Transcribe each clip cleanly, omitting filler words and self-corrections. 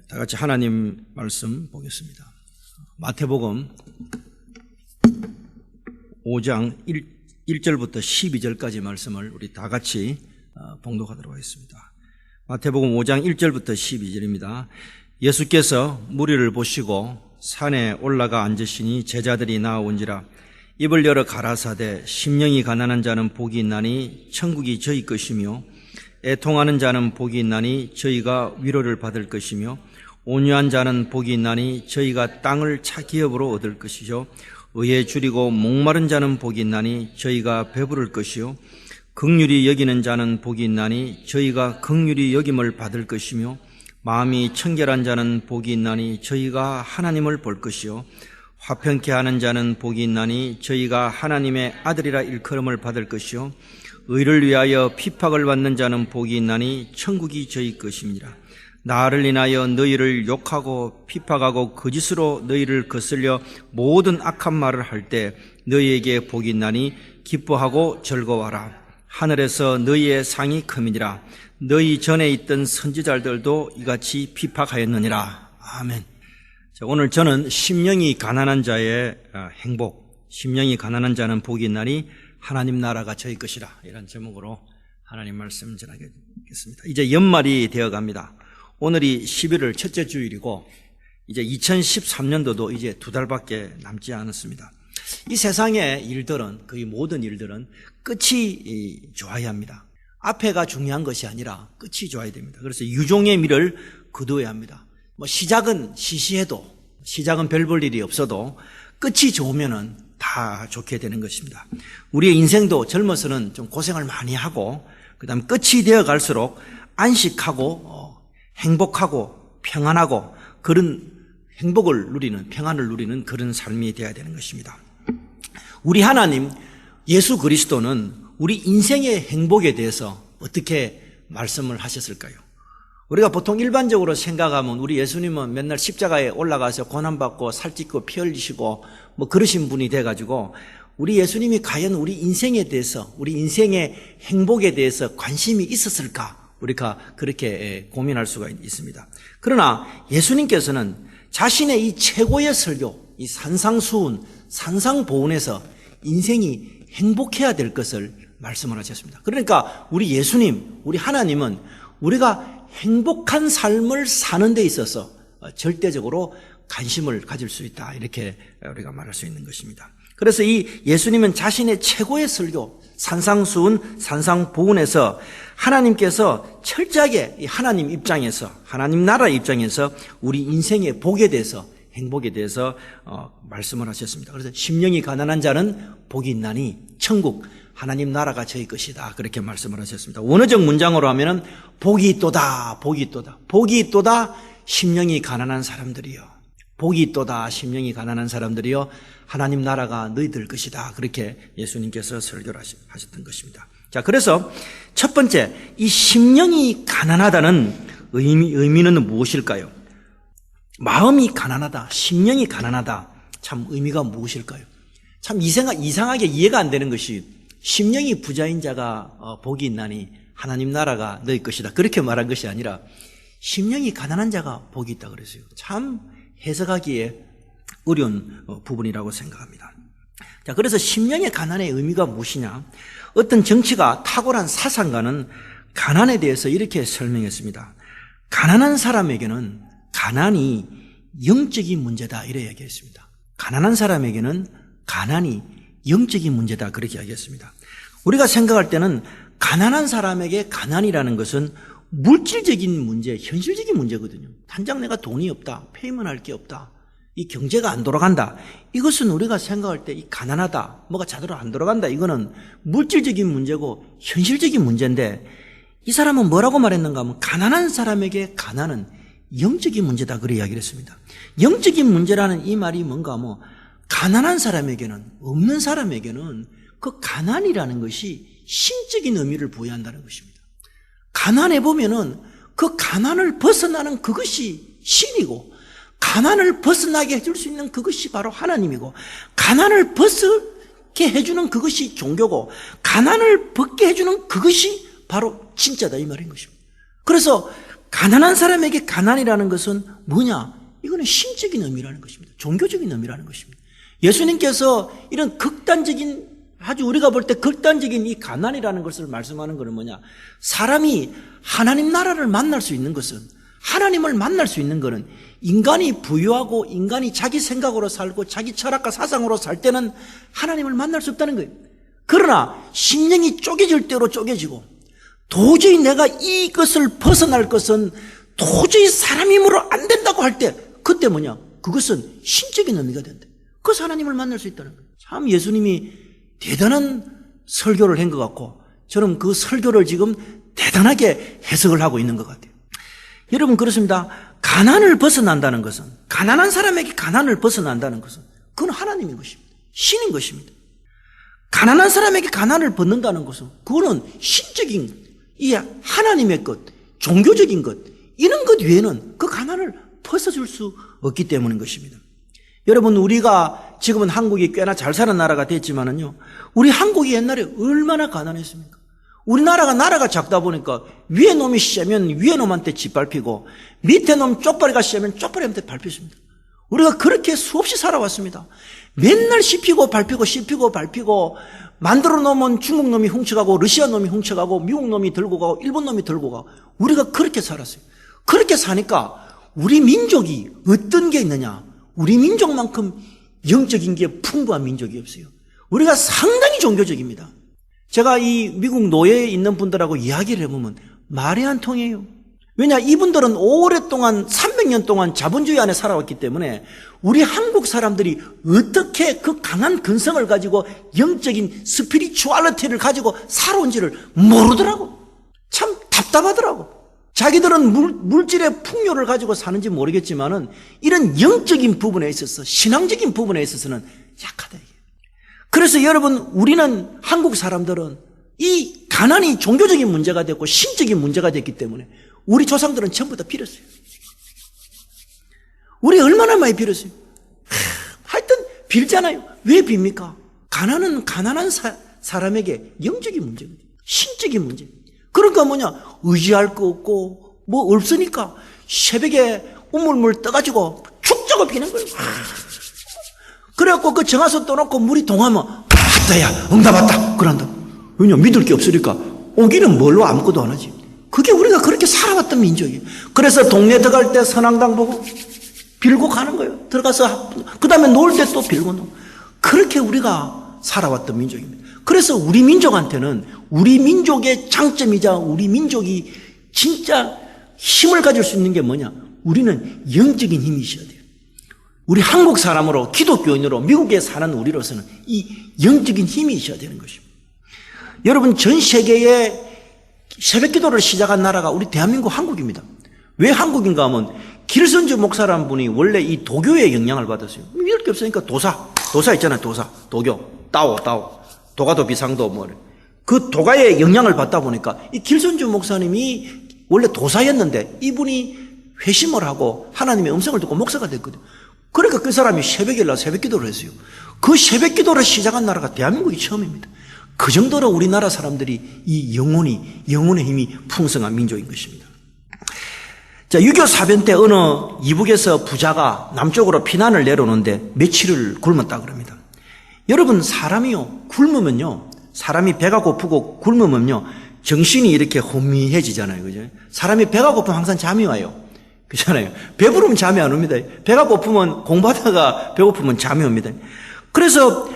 다 같이 하나님 말씀 보겠습니다. 마태복음 5장 1절부터 12절까지 말씀을 우리 다 같이 봉독하도록 하겠습니다. 마태복음 5장 1절부터 12절입니다. 예수께서 무리를 보시고 산에 올라가 앉으시니 제자들이 나아온지라. 입을 열어 가라사대 심령이 가난한 자는 복이 있나니 천국이 저희 것이며 애통하는 자는 복이 있나니 저희가 위로를 받을 것이며 온유한 자는 복이 있나니 저희가 땅을 차 기업으로 얻을 것이요 의에 줄이고 목마른 자는 복이 있나니 저희가 배부를 것이요 긍휼히 여기는 자는 복이 있나니 저희가 긍휼히 여김을 받을 것이며 마음이 청결한 자는 복이 있나니 저희가 하나님을 볼 것이요 화평케 하는 자는 복이 있나니 저희가 하나님의 아들이라 일컬음을 받을 것이요 의를 위하여 핍박을 받는 자는 복이 있나니 천국이 저희 것입니다. 나를 인하여 너희를 욕하고 핍박하고 거짓으로 너희를 거슬려 모든 악한 말을 할 때 너희에게 복이 있나니 기뻐하고 즐거워하라. 하늘에서 너희의 상이 큼이니라. 너희 전에 있던 선지자들도 이같이 핍박하였느니라. 아멘. 자, 오늘 저는 심령이 가난한 자의 행복, 심령이 가난한 자는 복이 있나니 하나님 나라가 저희 것이라, 이런 제목으로 하나님 말씀 전하겠습니다. 이제 연말이 되어갑니다. 오늘이 11월 첫째 주일이고 이제 2013년도도 이제 2달밖에 남지 않았습니다. 이 세상의 일들은, 거의 모든 일들은 끝이 좋아야 합니다. 앞에가 중요한 것이 아니라 끝이 좋아야 됩니다. 그래서 유종의 미를 거두어야 합니다. 시작은 시시해도, 시작은 별 볼 일이 없어도 끝이 좋으면은 다 좋게 되는 것입니다. 우리의 인생도 젊어서는 좀 고생을 많이 하고, 그 다음에 끝이 되어 갈수록 안식하고 행복하고 평안하고 그런 행복을 누리는, 평안을 누리는 그런 삶이 되어야 되는 것입니다. 우리 하나님 예수 그리스도는 우리 인생의 행복에 대해서 어떻게 말씀을 하셨을까요? 우리가 보통 일반적으로 생각하면 우리 예수님은 맨날 십자가에 올라가서 고난받고 살찌고 피 흘리시고 그러신 분이 돼가지고 우리 예수님이 과연 우리 인생에 대해서, 우리 인생의 행복에 대해서 관심이 있었을까? 우리가 그렇게 고민할 수가 있습니다. 그러나 예수님께서는 자신의 이 최고의 설교, 이 산상수훈, 산상보훈에서 인생이 행복해야 될 것을 말씀을 하셨습니다. 그러니까 우리 예수님, 우리 하나님은 우리가 행복한 삶을 사는 데 있어서 절대적으로 관심을 가질 수 있다, 이렇게 우리가 말할 수 있는 것입니다. 그래서 이 예수님은 자신의 최고의 설교, 산상수훈, 산상보훈에서 하나님께서 철저하게 하나님 입장에서, 하나님 나라 입장에서 우리 인생의 복에 대해서, 행복에 대해서 말씀을 하셨습니다. 그래서 심령이 가난한 자는 복이 있나니 천국, 하나님 나라가 저희 것이다, 그렇게 말씀을 하셨습니다. 원어적 문장으로 하면은 복이 있도다, 복이 있도다, 복이 있도다, 심령이 가난한 사람들이요, 복이 있도다, 심령이 가난한 사람들이요, 하나님 나라가 너희들 것이다, 그렇게 예수님께서 설교를 하셨던 것입니다. 자, 그래서 첫 번째, 이 심령이 가난하다는 의미는 무엇일까요? 마음이 가난하다, 심령이 가난하다, 참 의미가 무엇일까요? 참 이상하게 이해가 안 되는 것이, 심령이 부자인 자가 복이 있나니 하나님 나라가 너희 것이다, 그렇게 말한 것이 아니라 심령이 가난한 자가 복이 있다 그랬어요. 참 해석하기에 어려운 부분이라고 생각합니다. 자, 그래서 심령의 가난의 의미가 무엇이냐? 어떤 정치가 탁월한 사상가는 가난에 대해서 이렇게 설명했습니다. 가난한 사람에게는 가난이 영적인 문제다, 이렇게 이야기했습니다. 가난한 사람에게는 가난이 영적인 문제다, 그렇게 이야기했습니다. 우리가 생각할 때는 가난한 사람에게 가난이라는 것은 물질적인 문제, 현실적인 문제거든요. 당장 내가 돈이 없다, 페이먼할 게 없다, 이 경제가 안 돌아간다, 이것은 우리가 생각할 때 이 가난하다, 뭐가 제대로 안 돌아간다, 이거는 물질적인 문제고 현실적인 문제인데, 이 사람은 뭐라고 말했는가 하면 가난한 사람에게 가난은 영적인 문제다, 그렇게 이야기를 했습니다. 영적인 문제라는 이 말이 뭔가 하면 가난한 사람에게는, 없는 사람에게는 그 가난이라는 것이 신적인 의미를 부여한다는 것입니다. 가난해 보면은 그 가난을 벗어나는 그것이 신이고, 가난을 벗어나게 해줄 수 있는 그것이 바로 하나님이고, 가난을 벗게 해주는 그것이 종교고, 가난을 벗게 해주는 그것이 바로 진짜다, 이 말인 것입니다. 그래서 가난한 사람에게 가난이라는 것은 뭐냐? 이거는 신적인 의미라는 것입니다. 종교적인 의미라는 것입니다. 예수님께서 이런 극단적인, 아주 우리가 볼 때 극단적인 이 가난이라는 것을 말씀하는 것은 뭐냐? 사람이 하나님 나라를 만날 수 있는 것은, 하나님을 만날 수 있는 것은 인간이 부유하고 인간이 자기 생각으로 살고 자기 철학과 사상으로 살 때는 하나님을 만날 수 없다는 거예요. 그러나 심령이 쪼개질 대로 쪼개지고 도저히 내가 이것을 벗어날 것은 도저히 사람 힘으로 안 된다고 할 때, 그때 뭐냐? 그것은 신적인 의미가 된다. 그래서 하나님을 만날 수 있다는 거예요. 참 예수님이 대단한 설교를 한 것 같고, 저는 그 설교를 지금 대단하게 해석을 하고 있는 것 같아요. 여러분, 그렇습니다. 가난을 벗어난다는 것은, 가난한 사람에게 가난을 벗어난다는 것은 그건 하나님인 것입니다. 신인 것입니다. 가난한 사람에게 가난을 벗는다는 것은 그거는 신적인, 이 하나님의 것, 종교적인 것, 이런 것 외에는 그 가난을 벗어줄 수 없기 때문인 것입니다. 여러분, 우리가 지금은 한국이 꽤나 잘 사는 나라가 됐지만은요, 우리 한국이 옛날에 얼마나 가난했습니까? 우리나라가 나라가 작다 보니까 위에 놈이 쎄면 위에 놈한테 짓밟히고 밑에 놈 쪽발이가 쎄면 쪽발이한테 밟혔습니다. 우리가 그렇게 수없이 살아왔습니다. 맨날 씹히고 밟히고 씹히고 밟히고, 만들어 놓으면 중국 놈이 훔쳐가고 러시아 놈이 훔쳐가고 미국 놈이 들고 가고 일본 놈이 들고 가고, 우리가 그렇게 살았어요. 그렇게 사니까 우리 민족이 어떤 게 있느냐? 우리 민족만큼 영적인 게 풍부한 민족이 없어요. 우리가 상당히 종교적입니다. 제가 이 미국 노예에 있는 분들하고 이야기를 해보면 말이 안 통해요. 왜냐? 이분들은 오랫동안 300년 동안 자본주의 안에 살아왔기 때문에 우리 한국 사람들이 어떻게 그 강한 근성을 가지고 영적인 스피리추얼리티를 가지고 살아온지를 모르더라고. 참 답답하더라고. 자기들은 물질의 풍요를 가지고 사는지 모르겠지만은 이런 영적인 부분에 있어서, 신앙적인 부분에 있어서는 약하다. 그래서 여러분, 우리는 한국 사람들은 이 가난이 종교적인 문제가 됐고 신적인 문제가 됐기 때문에 우리 조상들은 전부 다 빌었어요. 우리 얼마나 많이 빌었어요. 하여튼 빌잖아요. 왜 빕니까? 가난은 가난한 사람에게 영적인 문제거든요. 신적인 문제. 그러니까 뭐냐? 의지할 거 없고 뭐 없으니까 새벽에 우물물 떠가지고 축적을 비는 거예요. 그래갖고 그 정화수 떠놓고 물이 동하면 왔다야, 응답 왔다 그런다. 왜냐? 믿을 게 없으니까. 오기는 뭘로 아무것도 안 하지. 그게 우리가 그렇게 살아왔던 민족이에요. 그래서 동네 들어갈 때 선앙당 보고 빌고 가는 거예요. 들어가서 그 다음에 놀 때 또 빌고 놀고. 그렇게 우리가 살아왔던 민족입니다. 그래서 우리 민족한테는 우리 민족의 장점이자 우리 민족이 진짜 힘을 가질 수 있는 게 뭐냐? 우리는 영적인 힘이 있어야 돼요. 우리 한국 사람으로, 기독교인으로, 미국에 사는 우리로서는 이 영적인 힘이 있어야 되는 것입니다. 여러분, 전 세계에 새벽 기도를 시작한 나라가 우리 대한민국 한국입니다. 왜 한국인가 하면 길선주 목사라는 분이 원래 이 도교의 영향을 받았어요. 이럴 게 없으니까 도사 있잖아요. 도교, 따오, 도가도 비상도 뭐. 그 도가의 영향을 받다 보니까 이 길선주 목사님이 원래 도사였는데 이분이 회심을 하고 하나님의 음성을 듣고 목사가 됐거든요. 그러니까 그 사람이 새벽에 일어나 새벽 기도를 했어요. 그 새벽 기도를 시작한 나라가 대한민국이 처음입니다. 그 정도로 우리나라 사람들이 이 영혼의 힘이 풍성한 민족인 것입니다. 자, 6.25 사변 때 어느 이북에서 부자가 남쪽으로 피난을 내려오는데 며칠을 굶었다 그럽니다. 여러분, 사람이요, 굶으면요, 사람이 배가 고프고 굶으면요, 정신이 이렇게 혼미해지잖아요. 그죠? 사람이 배가 고프면 항상 잠이 와요. 그렇잖아요. 배부르면 잠이 안 옵니다. 배가 고프면, 공부하다가 배고프면 잠이 옵니다. 그래서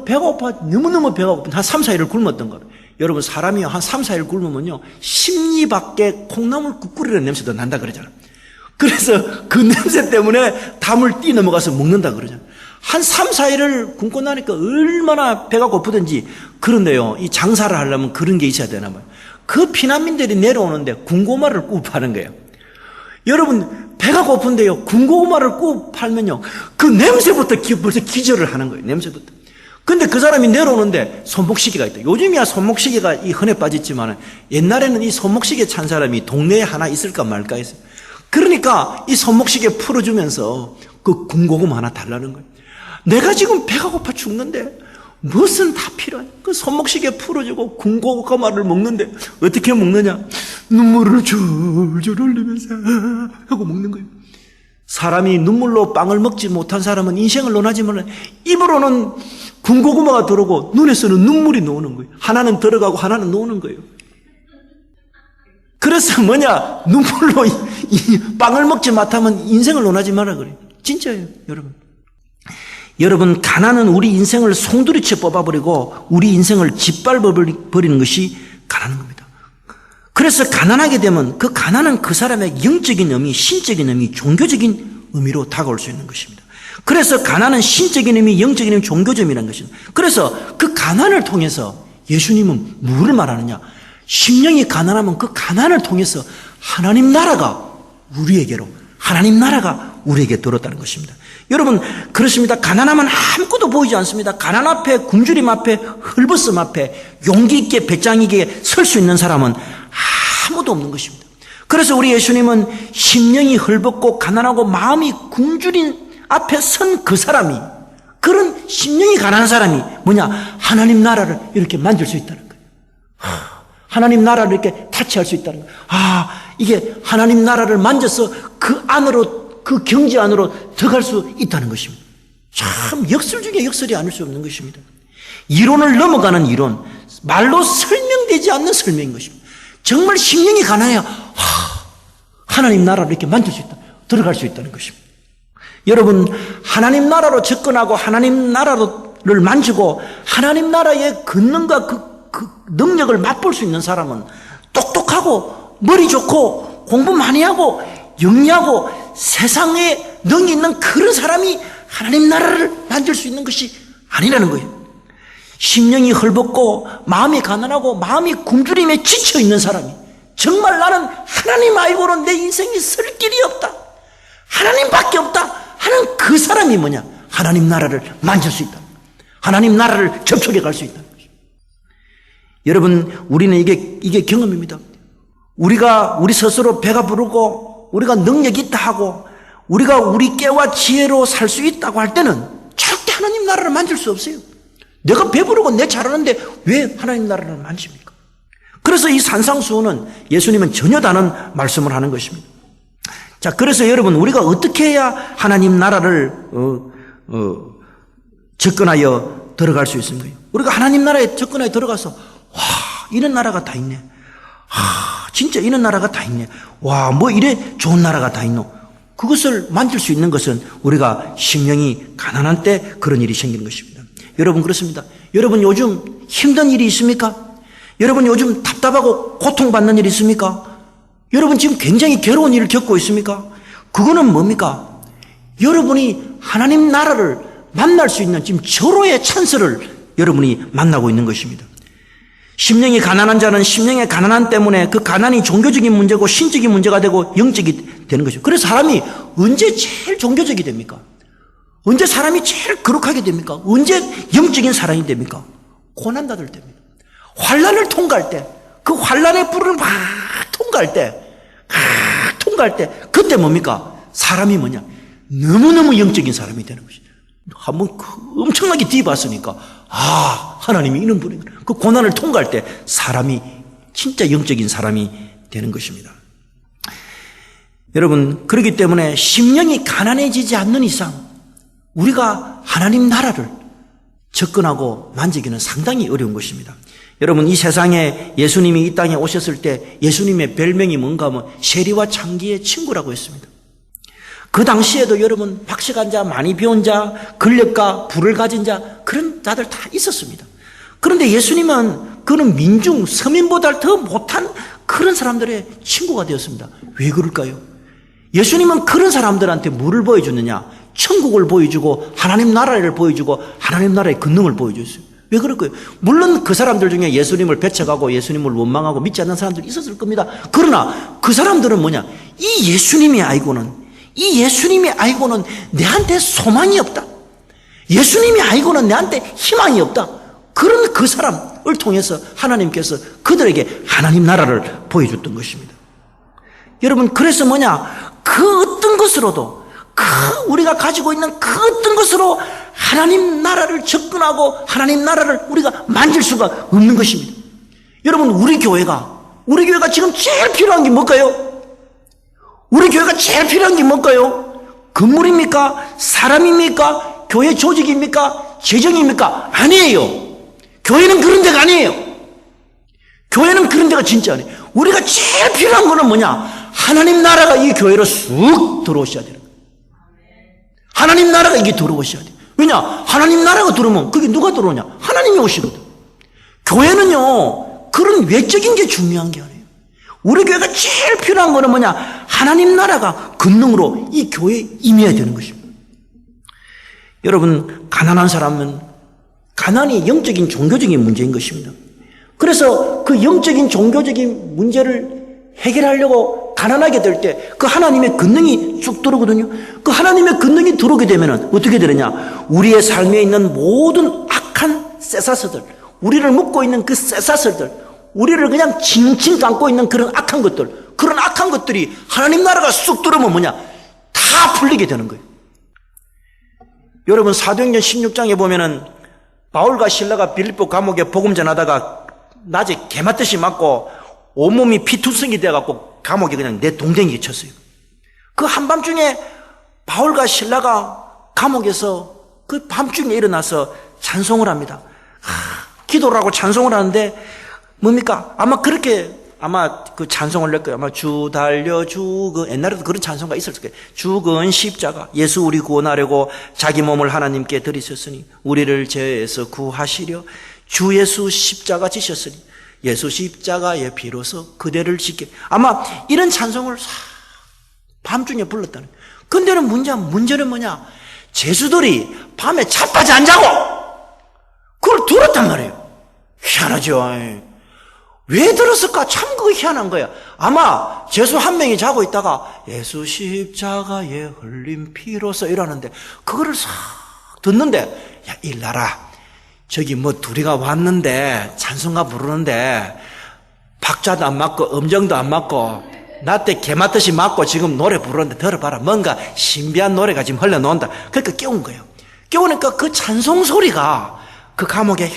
배가 고파, 너무너무 배가 고프면 한 3, 4일을 굶었던 거예요. 여러분, 사람이 한 3, 4일 굶으면요, 심리 밖에 콩나물 국 끓이는 냄새도 난다 그러잖아요. 그래서 그 냄새 때문에 담을 뛰어넘어가서 먹는다 그러잖아요. 한 3, 4일을 굶고 나니까 얼마나 배가 고프든지. 그런데요, 이 장사를 하려면 그런 게 있어야 되나 봐요. 그 피난민들이 내려오는데 군고구마를 구워 파는 거예요. 여러분, 배가 고픈데요, 군고구마를 구워 팔면요, 그 냄새부터 벌써 기절을 하는 거예요. 냄새부터. 근데 그 사람이 내려오는데 손목시계가 있다. 요즘이야 손목시계가 이 흔해 빠졌지만 옛날에는 이 손목시계 찬 사람이 동네에 하나 있을까 말까 했어요. 그러니까 이 손목시계 풀어주면서 그 군고구마 하나 달라는 거예요. 내가 지금 배가 고파 죽는데 무엇은 다 필요해. 그 손목시계 풀어주고 군고구마를 먹는데 어떻게 먹느냐? 눈물을 줄줄 흘리면서 하고 먹는 거예요. 사람이 눈물로 빵을 먹지 못한 사람은 인생을 논하지만 입으로는 군고구마가 들어오고 눈에서는 눈물이 나오는 거예요. 하나는 들어가고 하나는 나오는 거예요. 그래서 뭐냐? 눈물로 빵을 먹지 못하면 인생을 논하지 마라 그래요. 진짜예요, 여러분. 여러분, 가난은 우리 인생을 송두리째 뽑아버리고 우리 인생을 짓밟아버리는 것이 가난한 겁니다. 그래서 가난하게 되면 그 가난은 그 사람의 영적인 의미, 신적인 의미, 종교적인 의미로 다가올 수 있는 것입니다. 그래서 가난은 신적인 의미, 영적인 의미, 종교점이라는 것입니다. 그래서 그 가난을 통해서 예수님은 뭐를 말하느냐? 심령이 가난하면 그 가난을 통해서 하나님 나라가 우리에게 들었다는 것입니다. 여러분, 그렇습니다. 가난하면 아무것도 보이지 않습니다. 가난 앞에, 굶주림 앞에, 헐벗음 앞에 용기 있게 배짱 있게 설 수 있는 사람은 아무도 없는 것입니다. 그래서 우리 예수님은 심령이 헐벗고 가난하고 마음이 굶주린 앞에 선 그 사람이, 그런 심령이 가난한 사람이 뭐냐? 하나님 나라를 이렇게 만질 수 있다는 거예요. 하나님 나라를 이렇게 타치할 수 있다는 거예요. 이게 하나님 나라를 만져서 그 안으로, 그 경지 안으로 들어갈 수 있다는 것입니다. 참 역설 중에 역설이 아닐 수 없는 것입니다. 이론을 넘어가는 이론, 말로 설명되지 않는 설명인 것입니다. 정말 심령이 가난해야 하나님 나라를 이렇게 만질 수 있다, 들어갈 수 있다는 것입니다. 여러분, 하나님 나라로 접근하고 하나님 나라를 만지고 하나님 나라의 권능과 그 능력을 맛볼 수 있는 사람은 똑똑하고 머리 좋고 공부 많이 하고 영리하고 세상에 능이 있는 그런 사람이 하나님 나라를 만질 수 있는 것이 아니라는 거예요. 심령이 헐벗고 마음이 가난하고 마음이 굶주림에 지쳐 있는 사람이 정말 나는 하나님 말고는 내 인생이 설 길이 없다, 하나님밖에 없다 하는 그 사람이 뭐냐? 하나님 나라를 만질 수 있다, 하나님 나라를 접촉해 갈 수 있다. 여러분, 우리는 이게 경험입니다. 우리 스스로 배가 부르고 우리가 능력이 있다 하고 우리가 우리 깨와 지혜로 살 수 있다고 할 때는 절대 하나님 나라를 만질 수 없어요. 내가 배부르고 내 잘하는데 왜 하나님 나라를 만집니까? 그래서 이 산상수훈은 예수님은 전혀 다른 말씀을 하는 것입니다. 자, 그래서 여러분, 우리가 어떻게 해야 하나님 나라를 접근하여 들어갈 수 있습니까? 우리가 하나님 나라에 접근하여 들어가서 와, 이런 나라가 다 있네. 진짜 이런 나라가 다 있네. 와, 뭐 이래 좋은 나라가 다 있노. 그것을 만질 수 있는 것은 우리가 심령이 가난한 때 그런 일이 생기는 것입니다. 여러분, 그렇습니다. 여러분, 요즘 힘든 일이 있습니까? 여러분, 요즘 답답하고 고통받는 일이 있습니까? 여러분, 지금 굉장히 괴로운 일을 겪고 있습니까? 그거는 뭡니까? 여러분이 하나님 나라를 만날 수 있는 지금 절호의 찬스를 여러분이 만나고 있는 것입니다. 심령이 가난한 자는 심령의 가난함 때문에 그 가난이 종교적인 문제고 신적인 문제가 되고 영적이 되는 것이죠. 그래서 사람이 언제 제일 종교적이 됩니까? 언제 사람이 제일 거룩하게 됩니까? 언제 영적인 사람이 됩니까? 고난받을 때입니다. 환난을 통과할 때, 그 환난의 불을 막 통과할 때 그때 뭡니까? 사람이 뭐냐? 너무너무 영적인 사람이 되는 것이죠. 한번 엄청나게 뒤봤으니까 하나님이 이런 분이구나. 그 고난을 통과할 때 사람이 진짜 영적인 사람이 되는 것입니다. 여러분, 그렇기 때문에 심령이 가난해지지 않는 이상 우리가 하나님 나라를 접근하고 만지기는 상당히 어려운 것입니다. 여러분, 이 세상에 예수님이 이 땅에 오셨을 때 예수님의 별명이 뭔가 하면 세리와 창기의 친구라고 했습니다. 그 당시에도 여러분, 박식한 자, 많이 배운 자, 권력과 부를 가진 자, 그런 자들 다 있었습니다. 그런데 예수님은 그는 민중, 서민보다 더 못한 그런 사람들의 친구가 되었습니다. 왜 그럴까요? 예수님은 그런 사람들한테 뭐를 보여주느냐? 천국을 보여주고 하나님 나라를 보여주고 하나님 나라의 권능을 보여줬어요. 왜 그럴까요? 물론 그 사람들 중에 예수님을 배척하고 예수님을 원망하고 믿지 않는 사람들이 있었을 겁니다. 그러나 그 사람들은 뭐냐? 이 예수님이 알고는 내한테 소망이 없다. 예수님이 알고는 내한테 희망이 없다. 그런 그 사람을 통해서 하나님께서 그들에게 하나님 나라를 보여줬던 것입니다. 여러분, 그래서 뭐냐? 그 어떤 것으로도, 우리가 가지고 있는 그 어떤 것으로 하나님 나라를 접근하고 하나님 나라를 우리가 만질 수가 없는 것입니다. 여러분, 우리 교회가 지금 제일 필요한 게 뭘까요? 우리 교회가 제일 필요한 게 뭘까요? 건물입니까? 사람입니까? 교회 조직입니까? 재정입니까? 아니에요. 교회는 그런 데가 아니에요. 교회는 그런 데가 진짜 아니에요. 우리가 제일 필요한 거는 뭐냐? 하나님 나라가 이 교회로 쑥 들어오셔야 돼요. 하나님 나라가 이게 들어오셔야 돼요. 왜냐? 하나님 나라가 들어오면 그게 누가 들어오냐? 하나님이 오시거든. 교회는요, 그런 외적인 게 중요한 게 아니에요. 우리 교회가 제일 필요한 거는 뭐냐? 하나님 나라가 권능으로 이 교회에 임해야 되는 것입니다. 여러분, 가난한 사람은 가난이 영적인 종교적인 문제인 것입니다. 그래서 그 영적인 종교적인 문제를 해결하려고 가난하게 될 때 그 하나님의 권능이 쑥 들어오거든요. 그 하나님의 권능이 들어오게 되면 어떻게 되느냐? 우리의 삶에 있는 모든 악한 쇠사슬들, 우리를 묶고 있는 그 쇠사슬들, 우리를 그냥 칭칭 감고 있는 그런 악한 것들, 그런 악한 것들이 하나님 나라가 쑥 들어오면 뭐냐? 다 풀리게 되는 거예요. 여러분, 사도행전 16장에 보면은 바울과 실라가 빌립보 감옥에 복음 전하다가 낮에 개맞듯이 맞고 온몸이 피투성이 돼갖고 감옥에 그냥 내 동댕이 쳤어요. 그 한밤중에 바울과 실라가 감옥에서 그 밤중에 일어나서 찬송을 합니다. 기도를 하고 찬송을 하는데 뭡니까? 아마 그 찬송을 낼 거예요. 아마 주 달려 그 옛날에도 그런 찬송가 있었을 거예요. 죽은 십자가, 예수 우리 구원하려고 자기 몸을 하나님께 드리셨으니 우리를 죄에서 구하시려 주 예수 십자가 지셨으니 예수 십자가에 비로소 그대를 지켜. 아마 이런 찬송을 밤중에 불렀다는 거예요. 근데는 문제는 뭐냐? 제수들이 밤에 자빠지 안 자고 그걸 들었단 말이에요. 희한하죠. 왜 들었을까? 참 그거 희한한 거야. 아마 제수 한 명이 자고 있다가 예수 십자가에 흘린 피로서 이러는데 그거를 싹 듣는데, 야, 일나라, 저기 뭐 둘이가 왔는데 찬송가 부르는데 박자도 안 맞고 음정도 안 맞고 나 때 개맞듯이 맞고 지금 노래 부르는데 들어봐라, 뭔가 신비한 노래가 지금 흘러나온다. 그러니까 깨운 거예요. 깨우니까 그 찬송 소리가 그 감옥에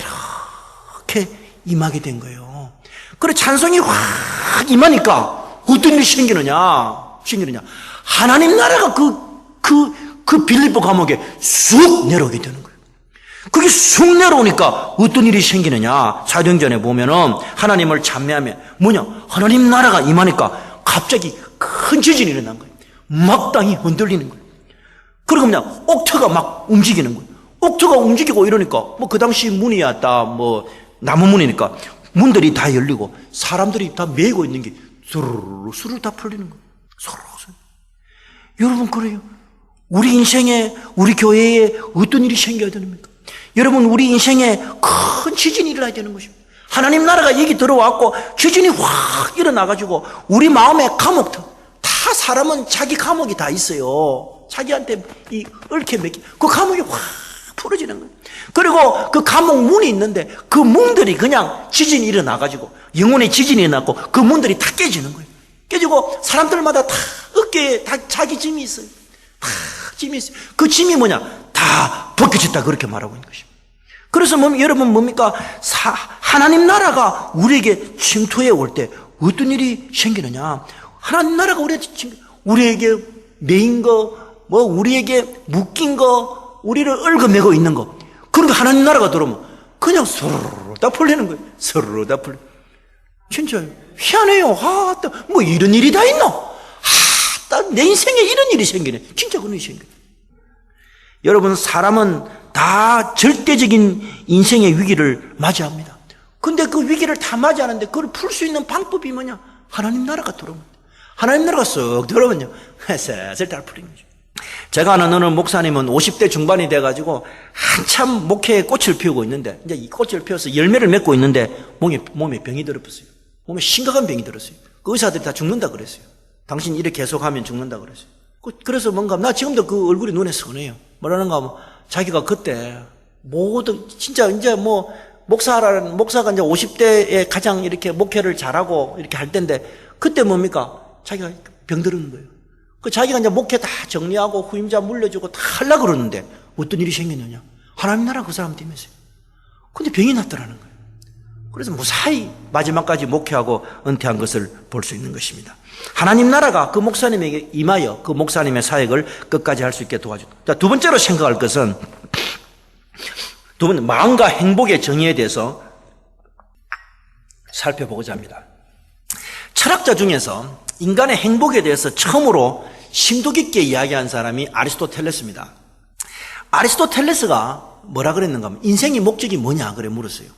이렇게 임하게 된 거예요. 그래, 찬송이 확 임하니까 어떤 일이 생기느냐? 하나님 나라가 그 빌립보 감옥에 쑥 내려오게 되는 거예요. 그게 쑥 내려오니까 어떤 일이 생기느냐? 사도행전에 보면은 하나님을 찬미하면 뭐냐? 하나님 나라가 임하니까 갑자기 큰 지진이 일어난 거예요. 막 땅이 흔들리는 거예요. 그리고 그냥 옥터가 막 움직이는 거예요. 옥터가 움직이고 이러니까 뭐 그 당시 문이었다, 뭐 나무 문이니까 문들이 다 열리고 사람들이 다 메고 있는 게 수르르 다 풀리는 거예요. 수르르. 여러분, 그래요. 우리 인생에, 우리 교회에 어떤 일이 생겨야 됩니까? 여러분, 우리 인생에 큰 지진이 일어나야 되는 것입니다. 하나님 나라가 여기 들어왔고 지진이 확 일어나가지고 우리 마음의 감옥터, 다 사람은 자기 감옥이 다 있어요. 자기한테 이 얽혀 맥힌 그 감옥이 확 풀어지는 거예요. 그리고 그 감옥 문이 있는데 그 문들이 그냥 지진이 일어나가지고 영혼의 지진이 일어났고 그 문들이 다 깨지는 거예요. 깨지고 사람들마다 다 어깨에 다 자기 짐이 있어요. 다 짐이 있어요. 그 짐이 뭐냐? 다 벗겨졌다, 그렇게 말하고 있는 것입니다. 그래서 여러분 뭡니까? 하나님 나라가 우리에게 침투해 올 때 어떤 일이 생기느냐? 하나님 나라가 우리에게 메인 거, 뭐 우리에게 묶인 거, 우리를 얽어매고 있는 거, 그런데 하나님 나라가 들어오면 그냥 서르르 다 풀리는 거예요. 서르르 다 풀려. 진짜 희한해요. 뭐 이런 일이 다 있노? 내 인생에 이런 일이 생기네. 진짜 그런 일이 생겨. 여러분, 사람은 다 절대적인 인생의 위기를 맞이합니다. 근데 그 위기를 다 맞이하는데 그걸 풀 수 있는 방법이 뭐냐? 하나님 나라가 들어오면, 하나님 나라가 쏙 들어오면요, 슬슬 다 풀리는 거죠. 제가 아는 어느 목사님은 50대 중반이 돼가지고 한참 목회에 꽃을 피우고 있는데, 이제 이 꽃을 피워서 열매를 맺고 있는데 몸에 병이 들었어요. 몸에 심각한 병이 들었어요. 그 의사들이 다 죽는다 그랬어요. 당신 이렇게 계속하면 죽는다 그랬어요. 그래서 뭔가 나 지금도 그 얼굴이 눈에 선해요. 뭐라는가 하면 자기가 그때 모든 진짜 이제 뭐 목사가 이제 50대에 가장 이렇게 목회를 잘하고 이렇게 할 때인데 그때 뭡니까? 자기가 병들은 거예요. 그 자기가 이제 목회 다 정리하고 후임자 물려주고 다 하려고 그러는데 어떤 일이 생겼느냐? 하나님 나라 그 사람 되면서요. 근데 병이 났더라는 거예요. 그래서 무사히 마지막까지 목회하고 은퇴한 것을 볼 수 있는 것입니다. 하나님 나라가 그 목사님에게 임하여 그 목사님의 사역을 끝까지 할 수 있게 도와준다. 자, 두 번째로 생각할 것은 두 번째, 마음과 행복의 정의에 대해서 살펴보고자 합니다. 철학자 중에서 인간의 행복에 대해서 처음으로 심도 깊게 이야기한 사람이 아리스토텔레스입니다. 아리스토텔레스가 뭐라 그랬는가 하면 인생의 목적이 뭐냐 그래 물었어요.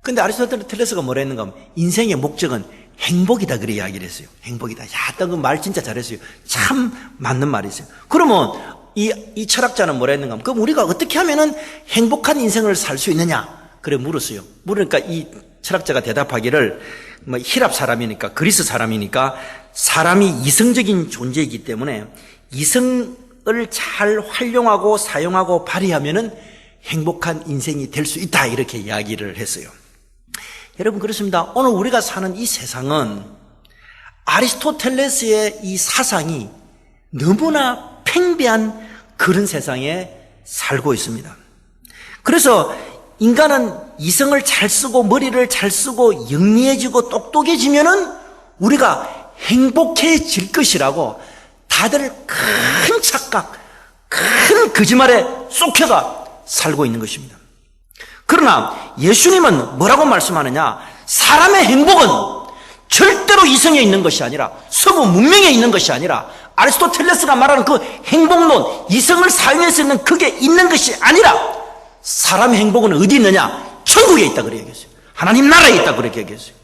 근데 아리스토텔레스가 뭐라 했는가 하면 인생의 목적은 행복이다 그래 이야기를 했어요. 행복이다. 야, 그 말 진짜 잘했어요. 참 맞는 말이세요. 그러면 이 철학자는 뭐라 했는가 하면 그럼 우리가 어떻게 하면은 행복한 인생을 살 수 있느냐 그래 물었어요. 물으니까 이 철학자가 대답하기를 뭐 히랍 사람이니까 그리스 사람이니까 사람이 이성적인 존재이기 때문에 이성을 잘 활용하고 사용하고 발휘하면은 행복한 인생이 될 수 있다 이렇게 이야기를 했어요. 여러분 그렇습니다. 오늘 우리가 사는 이 세상은 아리스토텔레스의 이 사상이 너무나 팽배한 그런 세상에 살고 있습니다. 그래서 인간은 이성을 잘 쓰고 머리를 잘 쓰고 영리해지고 똑똑해지면은 우리가 행복해질 것이라고 다들 큰 착각, 큰 거짓말에 쏙혀가 살고 있는 것입니다. 그러나 예수님은 뭐라고 말씀하느냐? 사람의 행복은 절대로 이성에 있는 것이 아니라 서구 문명에 있는 것이 아니라 아리스토텔레스가 말하는 그 행복론, 이성을 사용해서 있는 그게 있는 것이 아니라 사람의 행복은 어디 있느냐? 천국에 있다 그렇게 얘기했어요. 하나님 나라에 있다 그렇게 얘기했어요.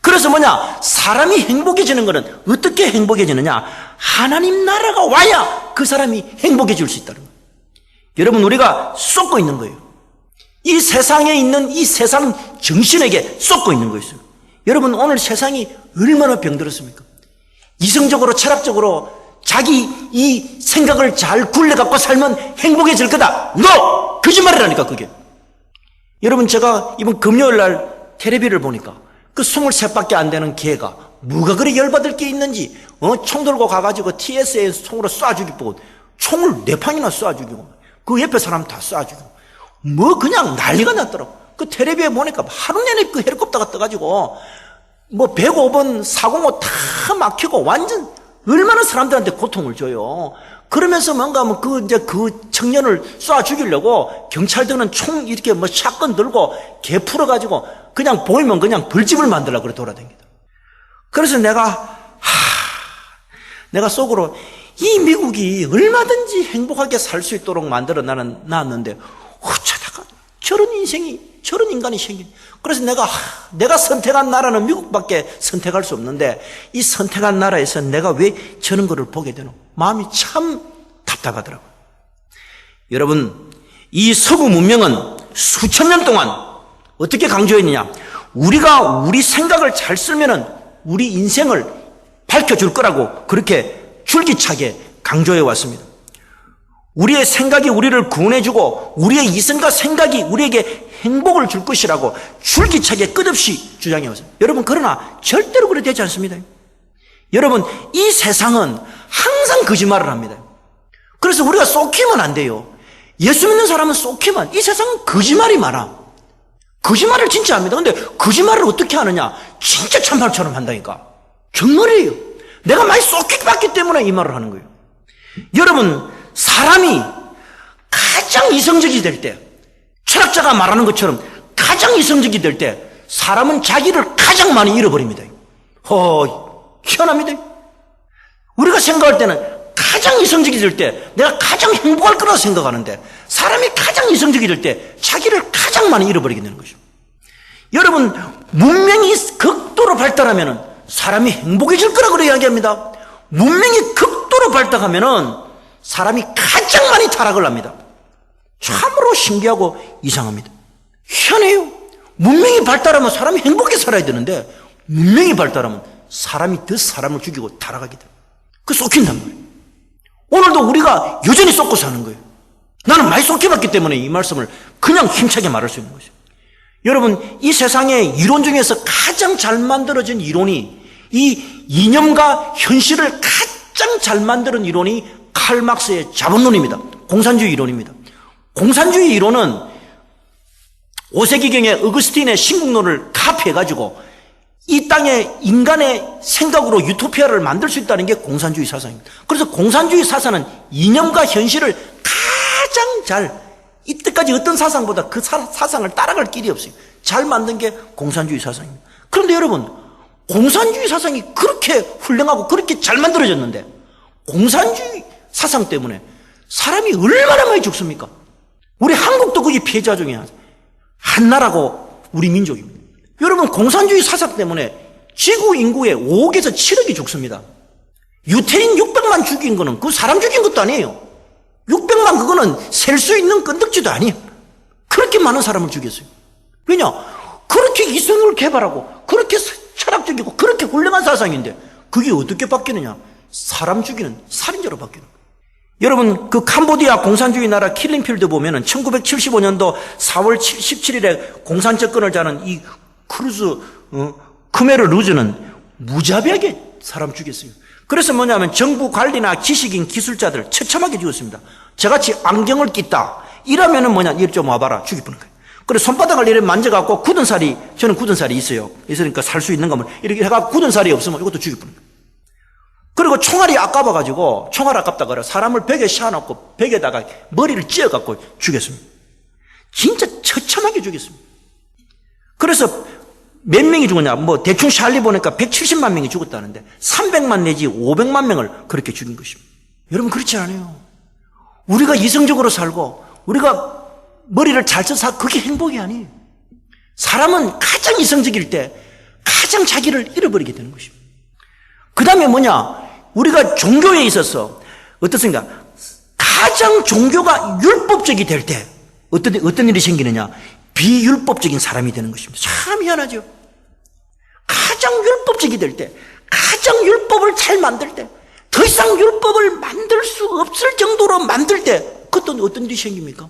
그래서 뭐냐? 사람이 행복해지는 것은 어떻게 행복해지느냐? 하나님 나라가 와야 그 사람이 행복해질 수 있다는 거예요. 여러분 우리가 쏟고 있는 거예요. 이 세상에 있는 이 세상 정신에게 쏟고 있는 것이죠. 여러분 오늘 세상이 얼마나 병들었습니까? 이성적으로 철학적으로 자기 이 생각을 잘 굴려갖고 살면 행복해질 거다. NO! 거짓말이라니까 그게. 여러분 제가 이번 금요일 날 텔레비를 보니까 그 23밖에 안 되는 개가 뭐가 그리 열받을 게 있는지 총 들고 가가지고 TSA 총으로 쏴 죽이고 총을 4판이나 쏴 죽이고 그 옆에 사람 다 쏴 죽이고 뭐 그냥 난리가 났더라고. 그 텔레비에 보니까 하루 내내 그 헬리콥터가 떠가지고 뭐 105번 405 다 막히고 완전 얼마나 사람들한테 고통을 줘요. 그러면서 뭔가 뭐 그 청년을 쏴 죽이려고 경찰들은 총 이렇게 뭐 샷건 들고 개 풀어가지고 그냥 보이면 그냥 벌집을 만들려고 그래 돌아다니다. 그래서 내가 속으로 이 미국이 얼마든지 행복하게 살 수 있도록 만들어 나는 놨는데 어쩌다가 저런 인간이 생긴. 그래서 내가 선택한 나라는 미국밖에 선택할 수 없는데 이 선택한 나라에서 내가 왜 저런 거를 보게 되노? 마음이 참 답답하더라고요. 여러분, 이 서구 문명은 수천 년 동안 어떻게 강조했느냐? 우리가 우리 생각을 잘 쓰면은 우리 인생을 밝혀줄 거라고 그렇게 줄기차게 강조해 왔습니다. 우리의 생각이 우리를 구원해주고 우리의 이성과 생각이 우리에게 행복을 줄 것이라고 줄기차게 끝없이 주장해 왔습니다. 여러분 그러나 절대로 그렇게 되지 않습니다. 여러분 이 세상은 항상 거짓말을 합니다. 그래서 우리가 쏙히면 안 돼요. 예수 믿는 사람은 쏙히면 이 세상은 거짓말이 많아. 거짓말을 진짜 합니다. 근데 거짓말을 어떻게 하느냐? 진짜 참말처럼 한다니까. 정말이에요. 내가 많이 쏙히 봤기 때문에 이 말을 하는 거예요. 여러분 사람이 가장 이성적이 될 때, 철학자가 말하는 것처럼 가장 이성적이 될 때 사람은 자기를 가장 많이 잃어버립니다. 희한합니다. 우리가 생각할 때는 가장 이성적이 될 때 내가 가장 행복할 거라고 생각하는데 사람이 가장 이성적이 될 때 자기를 가장 많이 잃어버리게 되는 것이죠. 여러분 문명이 극도로 발달하면 사람이 행복해질 거라고 이야기합니다. 문명이 극도로 발달하면 사람이 가장 많이 타락을 합니다. 참으로 신기하고 이상합니다. 희한해요. 문명이 발달하면 사람이 행복하게 살아야 되는데 문명이 발달하면 사람이 더 사람을 죽이고 타락하게 돼요. 그 쏟긴단 말이에요. 오늘도 우리가 여전히 쏟고 사는 거예요. 나는 많이 쏟겨봤기 때문에 이 말씀을 그냥 힘차게 말할 수 있는 거죠. 여러분 이 세상의 이론 중에서 가장 잘 만들어진 이론이 이 이념과 현실을 가장 잘 만드는 이론이 칼 막스의 자본론입니다. 공산주의 이론입니다. 공산주의 이론은 5세기경에 어거스틴의 신국론을 카피해가지고 이 땅에 인간의 생각으로 유토피아를 만들 수 있다는 게 공산주의 사상입니다. 그래서 공산주의 사상은 이념과 현실을 가장 잘, 이때까지 어떤 사상보다 그 사상을 따라갈 길이 없어요. 잘 만든 게 공산주의 사상입니다. 그런데 여러분, 공산주의 사상이 그렇게 훌륭하고 그렇게 잘 만들어졌는데 공산주의 사상 때문에 사람이 얼마나 많이 죽습니까? 우리 한국도 거기 피해자 중에 한 나라고 우리 민족입니다. 여러분, 공산주의 사상 때문에 지구 인구의 5억에서 7억이 죽습니다. 유태인 600만 죽인 거는 그 사람 죽인 것도 아니에요. 600만 그거는 셀 수 있는 건덕지도 아니에요. 그렇게 많은 사람을 죽였어요. 왜냐? 그렇게 이성을 개발하고 그렇게 철학적이고 그렇게 훌륭한 사상인데 그게 어떻게 바뀌느냐? 사람 죽이는 살인자로 바뀌는 거예요. 여러분, 그 캄보디아 공산주의 나라 킬링필드 보면은 1975년도 4월 17일에 공산 접근을 자는 이 크메르 루즈는 무자비하게 사람 죽였어요. 그래서 뭐냐면 정부 관리나 지식인 기술자들 처참하게 죽였습니다. 저같이 안경을 낀다 이러면은 뭐냐, 이리 좀 와봐라, 죽여보는 거예요. 그래서 손바닥을 이렇게 만져갖고 굳은 살이, 저는 굳은 살이 있어요. 있으니까 살 수 있는 거면 이렇게 해갖고 굳은 살이 없으면 이것도 죽여보는 거예요. 그리고 총알이 아까워가지고, 총알 아깝다 그래 사람을 벽에 씌워놓고 벽에다가 머리를 찧어갖고 죽였습니다. 진짜 처참하게 죽였습니다. 그래서 몇 명이 죽었냐, 뭐 대충 샬리 보니까 170만 명이 죽었다는데 300만 내지 500만 명을 그렇게 죽인 것입니다. 여러분, 그렇지 않아요. 우리가 이성적으로 살고 우리가 머리를 잘 써서 그게 행복이 아니에요. 사람은 가장 이성적일 때 가장 자기를 잃어버리게 되는 것입니다. 그 다음에 뭐냐, 우리가 종교에 있어서 어떻습니까? 가장 종교가 율법적이 될 때 어떤 일이 생기느냐, 비율법적인 사람이 되는 것입니다. 참 희한하죠. 가장 율법적이 될 때, 가장 율법을 잘 만들 때, 더 이상 율법을 만들 수 없을 정도로 만들 때, 그것도 어떤 일이 생깁니까?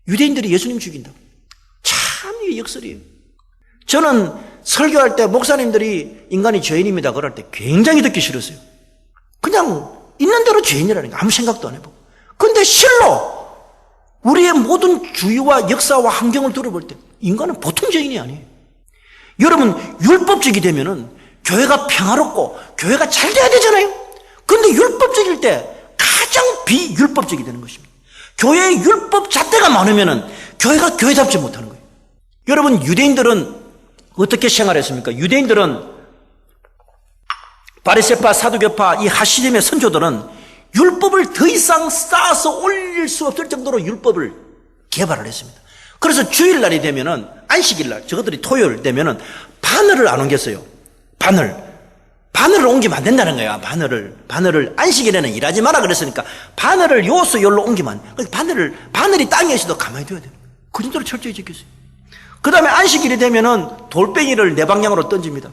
유대인들이 예수님 죽인다고. 참 이게 역설이에요. 저는 설교할 때 목사님들이 인간이 죄인입니다 그럴 때 굉장히 듣기 싫었어요. 그냥 있는 대로 죄인이라는 거 아무 생각도 안 해보고. 그런데 실로 우리의 모든 주의와 역사와 환경을 들어볼 때 인간은 보통 죄인이 아니에요. 여러분, 율법적이 되면은 교회가 평화롭고 교회가 잘 돼야 되잖아요. 그런데 율법적일 때 가장 비율법적이 되는 것입니다. 교회의 율법 잣대가 많으면은 교회가 교회답지 못하는 거예요. 여러분, 유대인들은 어떻게 생활했습니까? 유대인들은 바리새파, 사두개파, 이 하시림의 선조들은 율법을 더 이상 쌓아서 올릴 수 없을 정도로 율법을 개발을 했습니다. 그래서 주일날이 되면은, 안식일날, 저것들이 토요일 되면은 바늘을 안 옮겼어요. 바늘을 옮기면 안 된다는 거야. 바늘을 안식일에는 일하지 마라 그랬으니까 바늘을 요소 열로 옮기면 안 돼. 바늘이 땅에 있어도 가만히 둬야 돼요. 그 정도로 철저히 지켰어요. 그 다음에 안식일이 되면은 돌덩이를 네 방향으로 던집니다.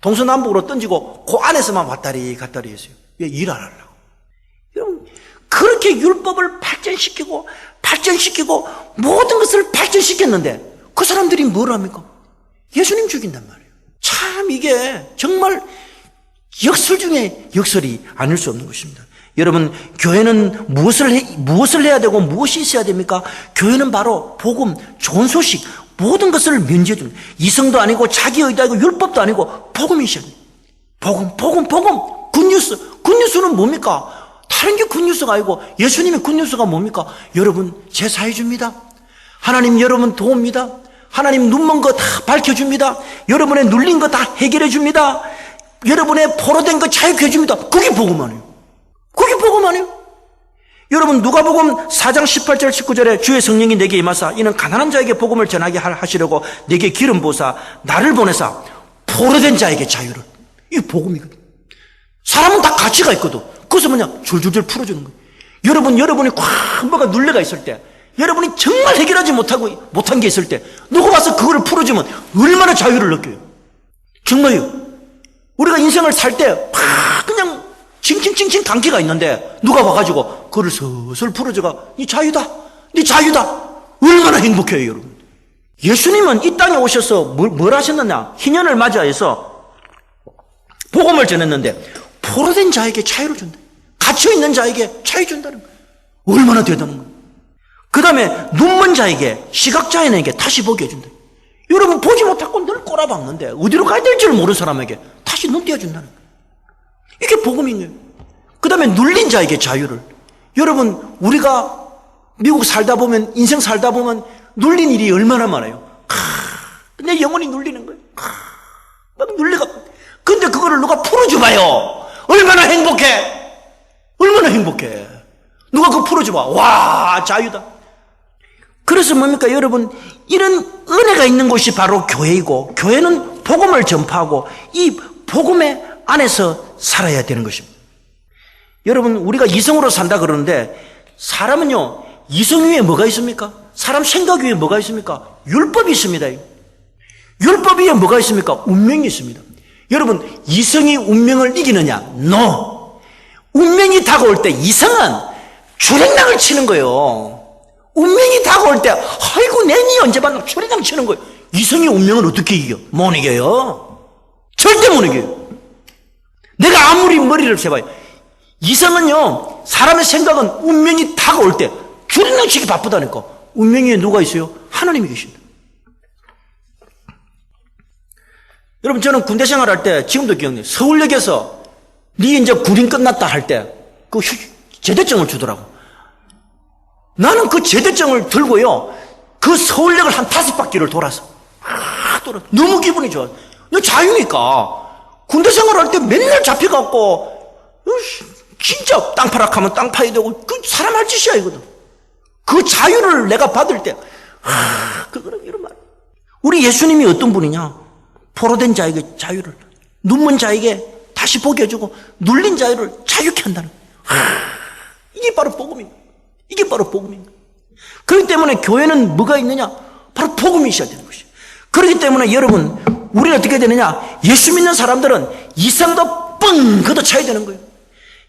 동서남북으로 던지고 그 안에서만 왔다리 갔다리 했어요. 왜? 일 안 하려고. 여러분, 그렇게 율법을 발전시키고 모든 것을 발전시켰는데 그 사람들이 뭘 합니까? 예수님 죽인단 말이에요. 참 이게 정말 역설 중에 역설이 아닐 수 없는 것입니다. 여러분, 교회는 무엇을 해야 되고 무엇이 있어야 됩니까? 교회는 바로 복음, 좋은 소식, 모든 것을 면제해 줍니다. 이성도 아니고 자기 의도 아니고 율법도 아니고 복음이 있어야 돼요. 복음, 굿뉴스. 굿뉴스는 뭡니까? 다른 게 굿뉴스가 아니고 예수님의 굿뉴스가 뭡니까? 여러분 제사해 줍니다. 하나님 여러분 도웁니다. 하나님 눈먼 거 다 밝혀줍니다. 여러분의 눌린 거 다 해결해 줍니다. 여러분의 포로된 거 자유해 줍니다. 그게 복음 아니에요. 그게 복음 아니에요. 여러분, 누가복음 4장 18절 19절에 주의 성령이 내게 임하사 이는 가난한 자에게 복음을 전하게 하시려고 내게 기름 부으사 나를 보내사 포로된 자에게 자유를. 이게 복음이거든. 사람은 다 가치가 있거든. 그것은 뭐냐? 줄줄줄 풀어주는 거예요. 여러분이 꽉 뭐가 눌려가 있을 때, 여러분이 정말 해결하지 못한 게 있을 때 누구 와서 그거를 풀어주면 얼마나 자유를 느껴요. 정말요. 우리가 인생을 살 때 막 그냥 칭칭칭칭 감기가 있는데 누가 와가지고 그걸 슬슬 풀어줘가 네 자유다. 얼마나 행복해요, 여러분. 예수님은 이 땅에 오셔서 뭘 하셨느냐? 희년을 맞이해서 복음을 전했는데 포로된 자에게 자유를 준다. 갇혀있는 자에게 자유 준다는 거예요. 얼마나 대단한 거예요. 그 다음에 눈먼 자에게, 시각자인에게 다시 보게 해준다. 여러분 보지 못하고 늘 꼬라박는데 어디로 가야 될지를 모르는 사람에게 다시 눈 띄워준다는 거예요. 이게 복음인 거예요. 그 다음에 눌린 자에게 자유를. 여러분 우리가 미국 살다 보면, 인생 살다 보면 눌린 일이 얼마나 많아요. 내 영혼이 눌리는 거예요. 막 눌리가. 근데 그거를 누가 풀어줘봐요. 얼마나 행복해. 얼마나 행복해. 누가 그거 풀어줘봐. 와, 자유다. 그래서 뭡니까 여러분, 이런 은혜가 있는 곳이 바로 교회이고, 교회는 복음을 전파하고 이 복음의 안에서 살아야 되는 것입니다. 여러분 우리가 이성으로 산다 그러는데, 사람은요 이성 위에 뭐가 있습니까? 사람 생각 위에 뭐가 있습니까? 율법이 있습니다. 율법 위에 뭐가 있습니까? 운명이 있습니다. 여러분 이성이 운명을 이기느냐? No. 운명이 다가올 때 이성은 주랭랑을 치는 거예요. 운명이 다가올 때 아이고 내니 언제 봤나 주랭랑 치는 거예요. 이성이 운명을 어떻게 이겨? 못 이겨요. 절대 못 이겨요. 내가 아무리 머리를 세봐요. 이성은요 사람의 생각은 운명이 다가올 때 주랭랑 치기 바쁘다니까. 운명 위에 누가 있어요? 하나님이 계신다. 여러분 저는 군대 생활할 때 지금도 기억나요. 서울역에서 네 이제 군인 끝났다 할 때 그 제대증을 주더라고. 나는 그 제대증을 들고요 그 서울역을 한 5바퀴를 돌아서 너무 기분이 좋아. 너 자유니까. 군대 생활할 때 맨날 잡혀갖고 진짜 땅 파락하면 땅 파야 되고 그 사람 할 짓이야 이거든. 그 자유를 내가 받을 때 그거는 이런 말. 우리 예수님이 어떤 분이냐? 포로된 자에게 자유를, 눈먼 자에게 다시 보게 해주고 눌린 자유를 자유케 한다는 거예요. 이게 바로 복음입니다. 이게 바로 복음입니다. 그렇기 때문에 교회는 뭐가 있느냐? 바로 복음이 있어야 되는 것이에요. 그렇기 때문에 여러분 우리는 어떻게 되느냐? 예수 믿는 사람들은 이성도 뻥 걷어차야 되는 거예요.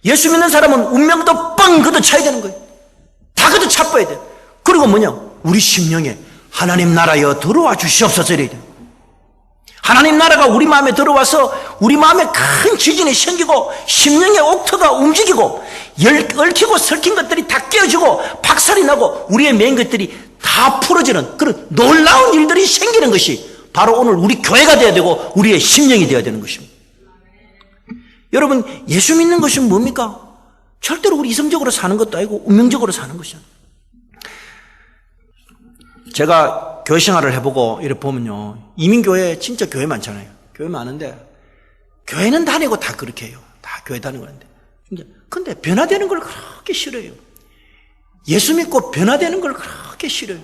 예수 믿는 사람은 운명도 뻥 걷어차야 되는 거예요. 다 걷어차봐야 돼요. 그리고 뭐냐? 우리 심령에 하나님 나라여 들어와 주시옵소서 이래야 돼요. 하나님 나라가 우리 마음에 들어와서 우리 마음에 큰 지진이 생기고 심령의 옥토가 움직이고 얽히고 설킨 것들이 다 깨어지고 박살이 나고 우리의 맨 것들이 다 풀어지는 그런 놀라운 일들이 생기는 것이 바로 오늘 우리 교회가 되어야 되고 우리의 심령이 되어야 되는 것입니다. 여러분 예수 믿는 것이 뭡니까? 절대로 우리 이성적으로 사는 것도 아니고 운명적으로 사는 것이야. 제가 교회 생활을 해보고 이렇게 보면요 이민교회 진짜 교회 많잖아요. 교회 많은데 교회는 다니고 다 그렇게 해요. 다 교회 다니고 하는데 근데 변화되는 걸 그렇게 싫어요. 예수 믿고 변화되는 걸 그렇게 싫어요.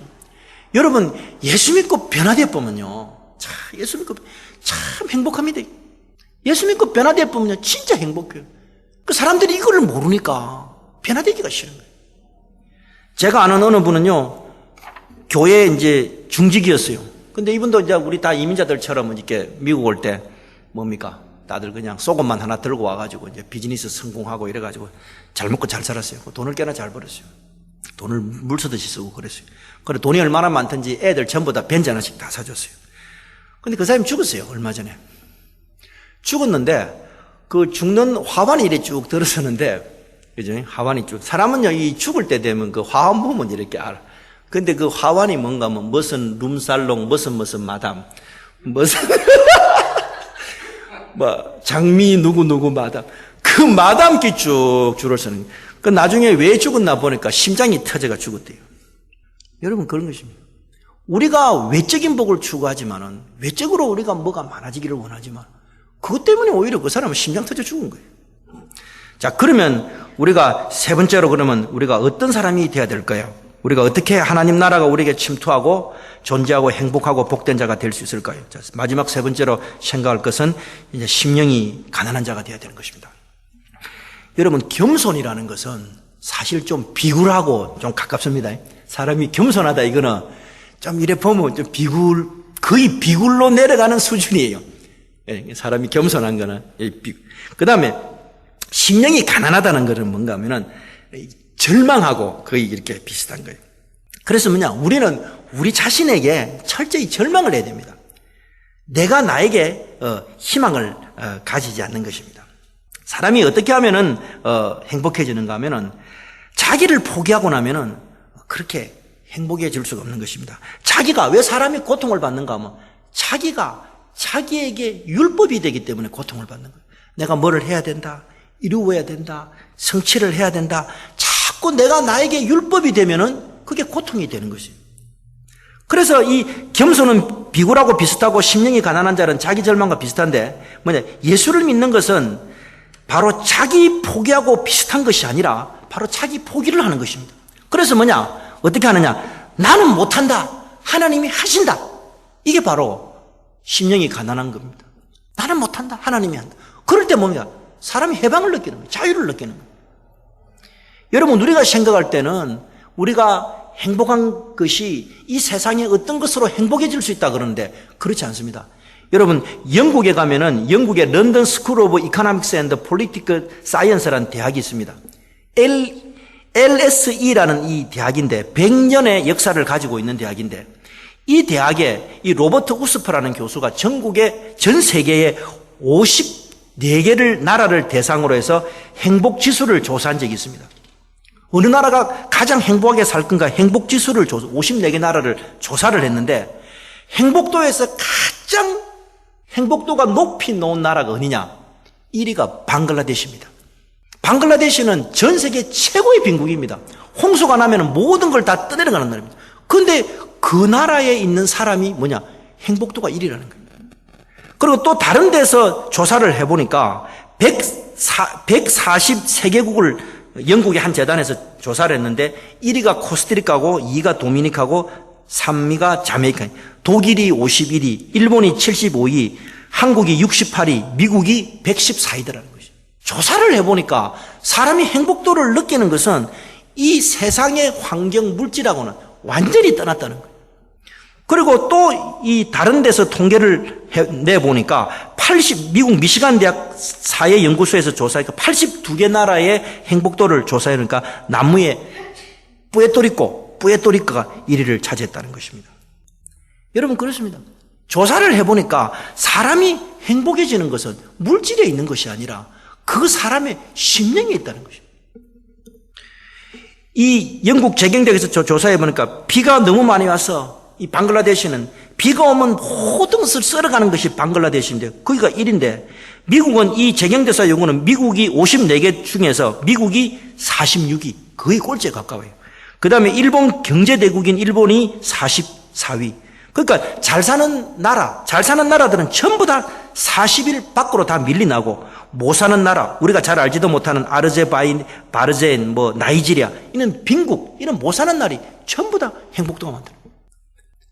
여러분 예수 믿고 변화되어 보면요 참 예수 믿고 참 행복합니다. 예수 믿고 변화되어 보면요 진짜 행복해요. 그 사람들이 이거를 모르니까 변화되기가 싫은 거예요. 제가 아는 어느 분은요 교회 이제 중직이었어요. 근데 이분도 이제 우리 다 이민자들처럼 이렇게 미국 올 때 뭡니까? 다들 그냥 속옷만 하나 들고 와가지고 이제 비즈니스 성공하고 이래가지고 잘 먹고 잘 살았어요. 돈을 꽤나 잘 벌었어요. 돈을 물 쓰듯이 쓰고 그랬어요. 그래 돈이 얼마나 많든지 애들 전부 다 벤츠 하나씩 다 사줬어요. 근데 그 사람이 죽었어요. 얼마 전에. 죽었는데 그 죽는 화환이 이렇게 쭉 들어서는데 그죠? 화환이 쭉. 사람은요 이 죽을 때 되면 그 화환 보면 이렇게 알아. 근데 그 화환이 뭔가 뭐 무슨 룸살롱 무슨 마담 무슨 뭐 장미 누구 마담 그 마담기 쭉 줄을 서는. 그 나중에 왜 죽었나 보니까 심장이 터져가 죽었대요. 여러분 그런 것입니다. 우리가 외적인 복을 추구하지만은 외적으로 우리가 뭐가 많아지기를 원하지만 그것 때문에 오히려 그 사람은 심장 터져 죽은 거예요. 자 그러면 우리가 세 번째로 그러면 우리가 어떤 사람이 돼야 될까요? 우리가 어떻게 하나님 나라가 우리에게 침투하고 존재하고 행복하고 복된 자가 될 수 있을까요? 자, 마지막 세 번째로 생각할 것은 이제 심령이 가난한 자가 되어야 되는 것입니다. 여러분 겸손이라는 것은 사실 좀 비굴하고 좀 가깝습니다. 사람이 겸손하다 이거는 좀 이래 보면 좀 거의 비굴로 내려가는 수준이에요. 사람이 겸손한 거는. 그 다음에 심령이 가난하다는 것은 뭔가 하면은 절망하고 거의 이렇게 비슷한 거예요. 그래서 뭐냐? 우리는 우리 자신에게 철저히 절망을 해야 됩니다. 내가 나에게 희망을 가지지 않는 것입니다. 사람이 어떻게 하면은 행복해지는가 하면은 자기를 포기하고 나면은 그렇게 행복해질 수가 없는 것입니다. 자기가 왜 사람이 고통을 받는가 하면 자기가 자기에게 율법이 되기 때문에 고통을 받는 거예요. 내가 뭐를 해야 된다, 이루어야 된다, 성취를 해야 된다. 자꾸 내가 나에게 율법이 되면은 그게 고통이 되는 것이에요. 그래서 이 겸손은 비굴하고 비슷하고 심령이 가난한 자는 자기 절망과 비슷한데 예수를 믿는 것은 바로 자기 포기하고 비슷한 것이 아니라 바로 자기 포기를 하는 것입니다. 그래서 어떻게 하느냐? 나는 못한다. 하나님이 하신다. 이게 바로 심령이 가난한 겁니다. 나는 못한다. 하나님이 한다. 그럴 때 사람이 해방을 느끼는 거예요. 자유를 느끼는 거예요. 여러분, 우리가 생각할 때는 우리가 행복한 것이 이 세상의 어떤 것으로 행복해질 수 있다 그러는데 그렇지 않습니다. 여러분, 영국에 가면은 영국의 런던 스쿨 오브 이코노믹스 앤드 폴리티컬 사이언스라는 대학이 있습니다. LSE라는 이 대학인데 100년의 역사를 가지고 있는 대학인데 이 대학에 이 로버트 우스퍼라는 교수가 전국의 전 세계의 54개를 나라를 대상으로 해서 행복 지수를 조사한 적이 있습니다. 어느 나라가 가장 행복하게 살 건가 행복지수를 54개 나라를 조사를 했는데 행복도에서 가장 행복도가 높이 놓은 나라가 어디냐? 1위가 방글라데시입니다. 방글라데시는 전 세계 최고의 빈국입니다. 홍수가 나면 모든 걸 다 떠내려가는 나라입니다. 그런데 그 나라에 있는 사람이 행복도가 1위라는 겁니다. 그리고 또 다른 데서 조사를 해보니까 143개국을 영국의 한 재단에서 조사를 했는데 1위가 코스타리카고 2위가 도미니카고 3위가 자메이카, 독일이 51위, 일본이 75위, 한국이 68위, 미국이 114위더라는 것이죠. 조사를 해보니까 사람이 행복도를 느끼는 것은 이 세상의 환경 물질하고는 완전히 떠났다는 거예요. 그리고 또 이 다른 데서 통계를 내보니까 미국 미시간 대학 사회연구소에서 조사하니까 82개 나라의 행복도를 조사해보니까 남미의 푸에르토리코가 1위를 차지했다는 것입니다. 여러분, 그렇습니다. 조사를 해보니까 사람이 행복해지는 것은 물질에 있는 것이 아니라 그 사람의 심령에 있다는 것입니다. 이 영국 재경대학에서 조사해보니까 비가 너무 많이 와서 이 방글라데시는 비가 오면 모든 것을 썰어가는 것이 방글라데시인데 거기가 1인데 미국은 이 재경대사 연구는 미국이 54개 중에서 미국이 46위, 거의 꼴찌에 가까워요. 그 다음에 일본 경제대국인 일본이 44위. 그러니까 잘 사는 나라들은 전부 다 40일 밖으로 다 밀리나고 못 사는 나라, 우리가 잘 알지도 못하는 바르제인, 나이지리아, 이는 빈국, 이는 못 사는 나라이 전부 다 행복도가 많다.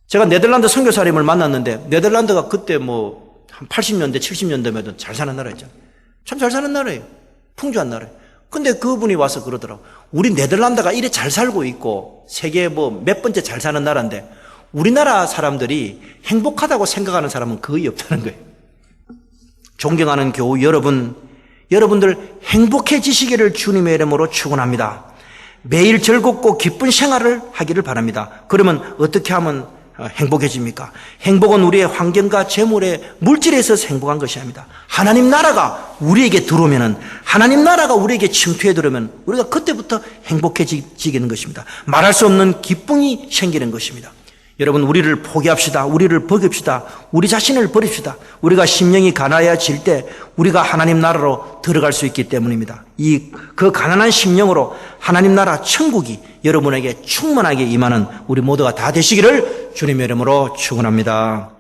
제가 네덜란드 선교사님을 만났는데 네덜란드가 그때 한 80년대, 70년대면 잘 사는 나라였잖아요. 참 잘 사는 나라예요. 풍주한 나라예요. 근데 그분이 와서 그러더라고. 우리 네덜란드가 이래 잘 살고 있고 세계 몇 번째 잘 사는 나라인데 우리나라 사람들이 행복하다고 생각하는 사람은 거의 없다는 거예요. 존경하는 교우 여러분들 행복해지시기를 주님의 이름으로 축원합니다. 매일 즐겁고 기쁜 생활을 하기를 바랍니다. 그러면 어떻게 하면 행복해집니까? 행복은 우리의 환경과 재물의 물질에서 행복한 것이 아닙니다. 하나님 나라가 우리에게 들어오면은, 하나님 나라가 우리에게 침투해 들어오면 우리가 그때부터 행복해지는 것입니다. 말할 수 없는 기쁨이 생기는 것입니다. 여러분, 우리를 포기합시다. 우리를 버립시다. 우리 자신을 버립시다. 우리가 심령이 가난해질 때 우리가 하나님 나라로 들어갈 수 있기 때문입니다. 그 가난한 심령으로 하나님 나라 천국이 여러분에게 충만하게 임하는 우리 모두가 다 되시기를 주님의 이름으로 축원합니다.